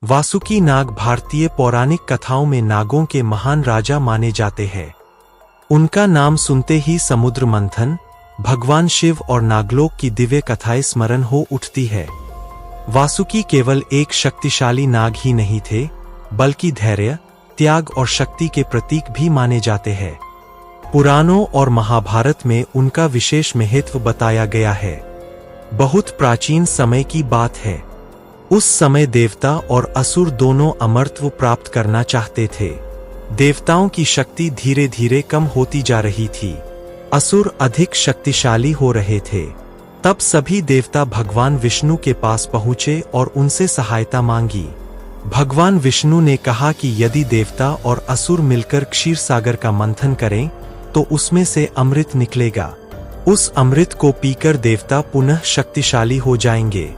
वासुकी नाग भारतीय पौराणिक कथाओं में नागों के महान राजा माने जाते हैं। उनका नाम सुनते ही समुद्र मंथन, भगवान शिव और नागलोक की दिव्य कथाएं स्मरण हो उठती है। वासुकी केवल एक शक्तिशाली नाग ही नहीं थे, बल्कि धैर्य, त्याग और शक्ति के प्रतीक भी माने जाते हैं। पुराणों और महाभारत में उनका विशेष महत्व बताया गया है। बहुत प्राचीन समय की बात है। उस समय देवता और असुर दोनों अमरत्व प्राप्त करना चाहते थे। देवताओं की शक्ति धीरे धीरे कम होती जा रही थी। असुर अधिक शक्तिशाली हो रहे थे। तब सभी देवता भगवान विष्णु के पास पहुंचे और उनसे सहायता मांगी। भगवान विष्णु ने कहा कि यदि देवता और असुर मिलकर क्षीर सागर का मंथन करें तो उसमें से अमृत निकलेगा। उस अमृत को पीकर देवता पुनः शक्तिशाली हो जाएंगे।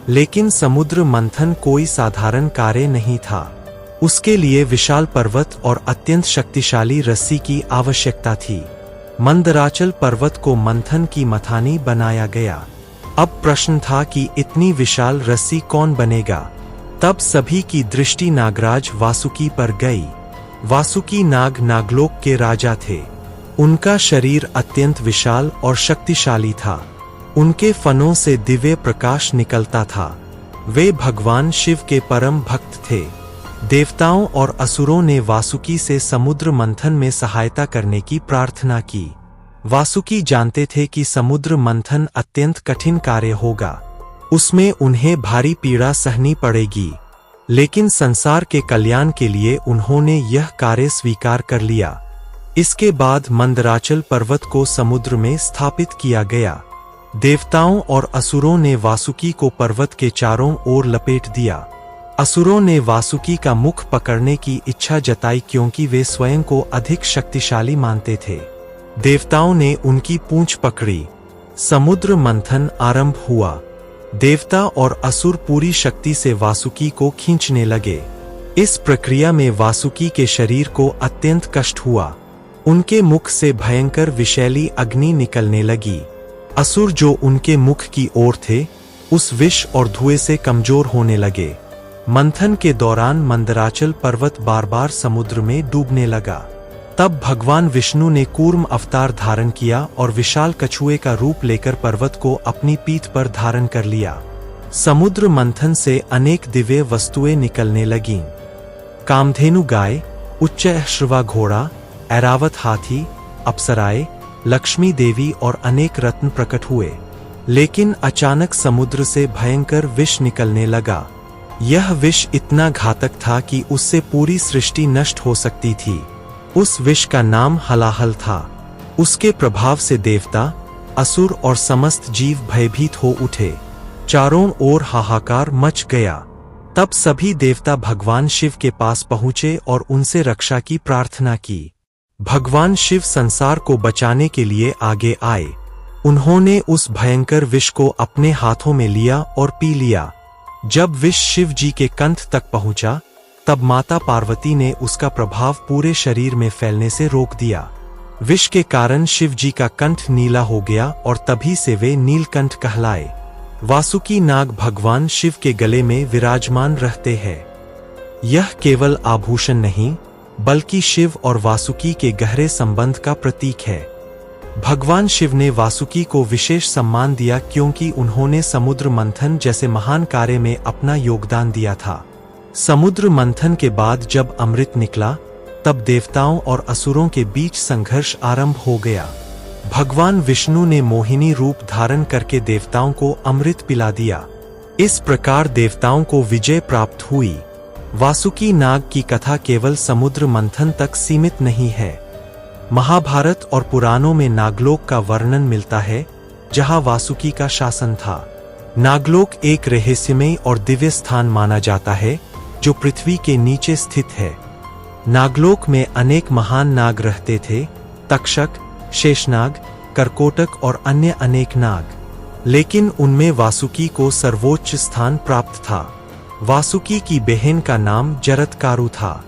लेकिन समुद्र मंथन कोई साधारण कार्य नहीं था। उसके लिए विशाल पर्वत और अत्यंत शक्तिशाली रस्सी की आवश्यकता थी। मंदराचल पर्वत को मंथन की मथानी बनाया गया। अब प्रश्न था कि इतनी विशाल रस्सी कौन बनेगा। तब सभी की दृष्टि नागराज वासुकी पर गई। वासुकी नाग नागलोक के राजा थे। उनका शरीर अत्यंत विशाल और शक्तिशाली था। उनके फनों से दिव्य प्रकाश निकलता था। वे भगवान शिव के परम भक्त थे। देवताओं और असुरों ने वासुकी से समुद्र मंथन में सहायता करने की प्रार्थना की। वासुकी जानते थे कि समुद्र मंथन अत्यंत कठिन कार्य होगा। उसमें उन्हें भारी पीड़ा सहनी पड़ेगी, लेकिन संसार के कल्याण के लिए उन्होंने यह कार्य स्वीकार कर लिया। इसके बाद मंदराचल पर्वत को समुद्र में स्थापित किया गया। देवताओं और असुरों ने वासुकी को पर्वत के चारों ओर लपेट दिया। असुरों ने वासुकी का मुख पकड़ने की इच्छा जताई क्योंकि वे स्वयं को अधिक शक्तिशाली मानते थे। देवताओं ने उनकी पूंछ पकड़ी। समुद्र मंथन आरंभ हुआ। देवता और असुर पूरी शक्ति से वासुकी को खींचने लगे। इस प्रक्रिया में वासुकी के शरीर को अत्यंत कष्ट हुआ। उनके मुख से भयंकर विषैली अग्नि निकलने लगी। असुर जो उनके मुख की ओर थे, उस विष और धुएं से कमजोर होने लगे। मंथन के दौरान मंदराचल पर्वत बार बार समुद्र में डूबने लगा। तब भगवान विष्णु ने कूर्म अवतार धारण किया और विशाल कछुए का रूप लेकर पर्वत को अपनी पीठ पर धारण कर लिया। समुद्र मंथन से अनेक दिव्य वस्तुएं निकलने लगीं। कामधेनु गाय, उच्चैःश्रवा घोड़ा, ऐरावत हाथी, अप्सराएं, लक्ष्मी देवी और अनेक रत्न प्रकट हुए। लेकिन अचानक समुद्र से भयंकर विष निकलने लगा। यह विष इतना घातक था कि उससे पूरी सृष्टि नष्ट हो सकती थी। उस विष का नाम हलाहल था। उसके प्रभाव से देवता, असुर और समस्त जीव भयभीत हो उठे। चारों ओर हाहाकार मच गया। तब सभी देवता भगवान शिव के पास पहुंचे और उनसे रक्षा की प्रार्थना की। भगवान शिव संसार को बचाने के लिए आगे आए। उन्होंने उस भयंकर विष को अपने हाथों में लिया और पी लिया। जब विष शिव जी के कंठ तक पहुंचा, तब माता पार्वती ने उसका प्रभाव पूरे शरीर में फैलने से रोक दिया। विष के कारण शिव जी का कंठ नीला हो गया और तभी से वे नीलकंठ कहलाए। वासुकी नाग भगवान शिव के गले में विराजमान रहते हैं। यह केवल आभूषण नहीं, बल्कि शिव और वासुकी के गहरे संबंध का प्रतीक है। भगवान शिव ने वासुकी को विशेष सम्मान दिया क्योंकि उन्होंने समुद्र मंथन जैसे महान कार्य में अपना योगदान दिया था। समुद्र मंथन के बाद जब अमृत निकला, तब देवताओं और असुरों के बीच संघर्ष आरंभ हो गया। भगवान विष्णु ने मोहिनी रूप धारण करके देवताओं को अमृत पिला दिया। इस प्रकार देवताओं को विजय प्राप्त हुई। वासुकी नाग की कथा केवल समुद्र मंथन तक सीमित नहीं है। महाभारत और पुराणों में नागलोक का वर्णन मिलता है, जहां वासुकी का शासन था। नागलोक एक रहस्यमय और दिव्य स्थान माना जाता है, जो पृथ्वी के नीचे स्थित है। नागलोक में अनेक महान नाग रहते थे, तक्षक, शेषनाग, करकोटक और अन्य अनेक नाग। लेकिन उनमें वासुकी को सर्वोच्च स्थान प्राप्त था। वासुकी की बहन का नाम जरत्कारु था।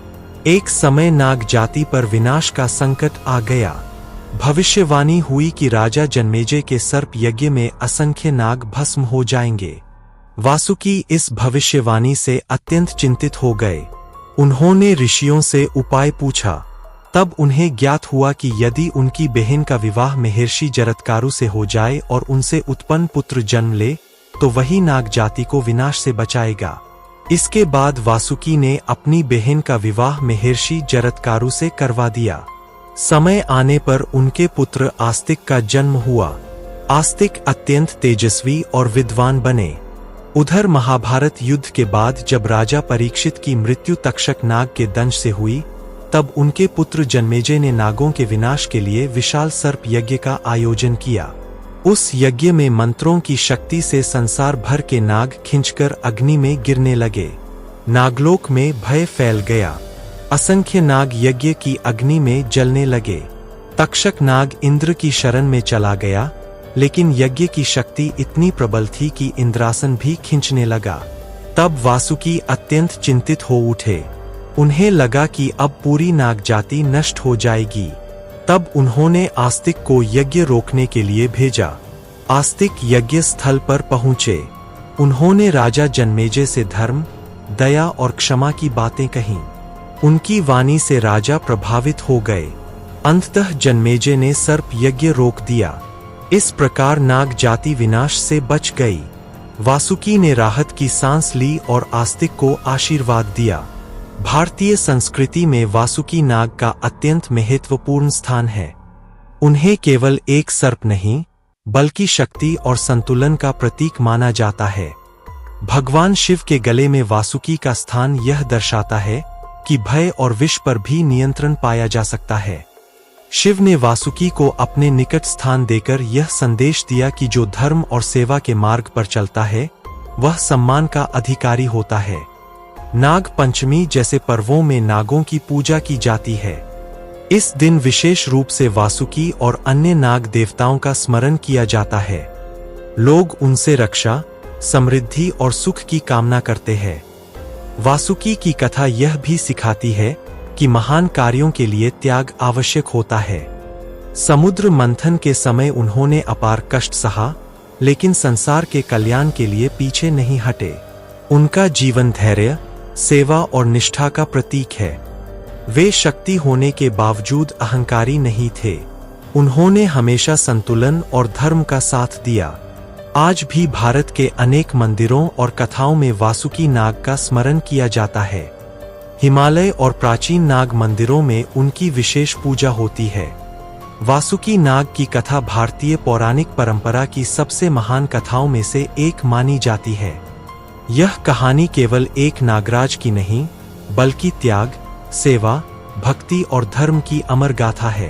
एक समय नाग जाति पर विनाश का संकट आ गया। भविष्यवाणी हुई कि राजा जन्मेजय के सर्प यज्ञ में असंख्य नाग भस्म हो जाएंगे। वासुकी इस भविष्यवाणी से अत्यंत चिंतित हो गए। उन्होंने ऋषियों से उपाय पूछा। तब उन्हें ज्ञात हुआ कि यदि उनकी बहन का विवाह महर्षि जरत्कारु से हो जाए और उनसे उत्पन्न पुत्र जन्म ले तो वही नाग जाति को विनाश से बचाएगा। इसके बाद वासुकी ने अपनी बहन का विवाह महर्षि जरत्कारु से करवा दिया। समय आने पर उनके पुत्र आस्तिक का जन्म हुआ। आस्तिक अत्यंत तेजस्वी और विद्वान बने। उधर महाभारत युद्ध के बाद जब राजा परीक्षित की मृत्यु तक्षक नाग के दंश से हुई तब उनके पुत्र जन्मेजय ने नागों के विनाश के लिए विशाल सर्प यज्ञ का आयोजन किया। उस यज्ञ में मंत्रों की शक्ति से संसार भर के नाग खिंचकर अग्नि में गिरने लगे। नागलोक में भय फैल गया। असंख्य नाग यज्ञ की अग्नि में जलने लगे। तक्षक नाग इंद्र की शरण में चला गया, लेकिन यज्ञ की शक्ति इतनी प्रबल थी कि इंद्रासन भी खींचने लगा। तब वासुकी अत्यंत चिंतित हो उठे। उन्हें लगा कि अब पूरी नाग जाति नष्ट हो जाएगी। तब उन्होंने आस्तिक को यज्ञ रोकने के लिए भेजा। आस्तिक यज्ञ स्थल पर पहुंचे। उन्होंने राजा जन्मेजय से धर्म, दया और क्षमा की बातें कहीं। उनकी वाणी से राजा प्रभावित हो गए। अंततः जन्मेजय ने सर्प यज्ञ रोक दिया। इस प्रकार नाग जाति विनाश से बच गई। वासुकी ने राहत की सांस ली और आस्तिक को आशीर्वाद दिया। भारतीय संस्कृति में वासुकी नाग का अत्यंत महत्वपूर्ण स्थान है। उन्हें केवल एक सर्प नहीं बल्कि शक्ति और संतुलन का प्रतीक माना जाता है। भगवान शिव के गले में वासुकी का स्थान यह दर्शाता है कि भय और विष पर भी नियंत्रण पाया जा सकता है। शिव ने वासुकी को अपने निकट स्थान देकर यह संदेश दिया कि जो धर्म और सेवा के मार्ग पर चलता है वह सम्मान का अधिकारी होता है। नाग पंचमी जैसे पर्वों में नागों की पूजा की जाती है। इस दिन विशेष रूप से वासुकी और अन्य नाग देवताओं का स्मरण किया जाता है। लोग उनसे रक्षा, समृद्धि और सुख की कामना करते हैं। वासुकी की कथा यह भी सिखाती है कि महान कार्यों के लिए त्याग आवश्यक होता है। समुद्र मंथन के समय उन्होंने अपार कष्ट सहा, लेकिन संसार के कल्याण के लिए पीछे नहीं हटे। उनका जीवन धैर्य, सेवा और निष्ठा का प्रतीक है। वे शक्ति होने के बावजूद अहंकारी नहीं थे। उन्होंने हमेशा संतुलन और धर्म का साथ दिया। आज भी भारत के अनेक मंदिरों और कथाओं में वासुकी नाग का स्मरण किया जाता है। हिमालय और प्राचीन नाग मंदिरों में उनकी विशेष पूजा होती है। वासुकी नाग की कथा भारतीय पौराणिक परंपरा की सबसे महान कथाओं में से एक मानी जाती है। यह कहानी केवल एक नागराज की नहीं, बल्कि त्याग, सेवा, भक्ति और धर्म की अमर गाथा है।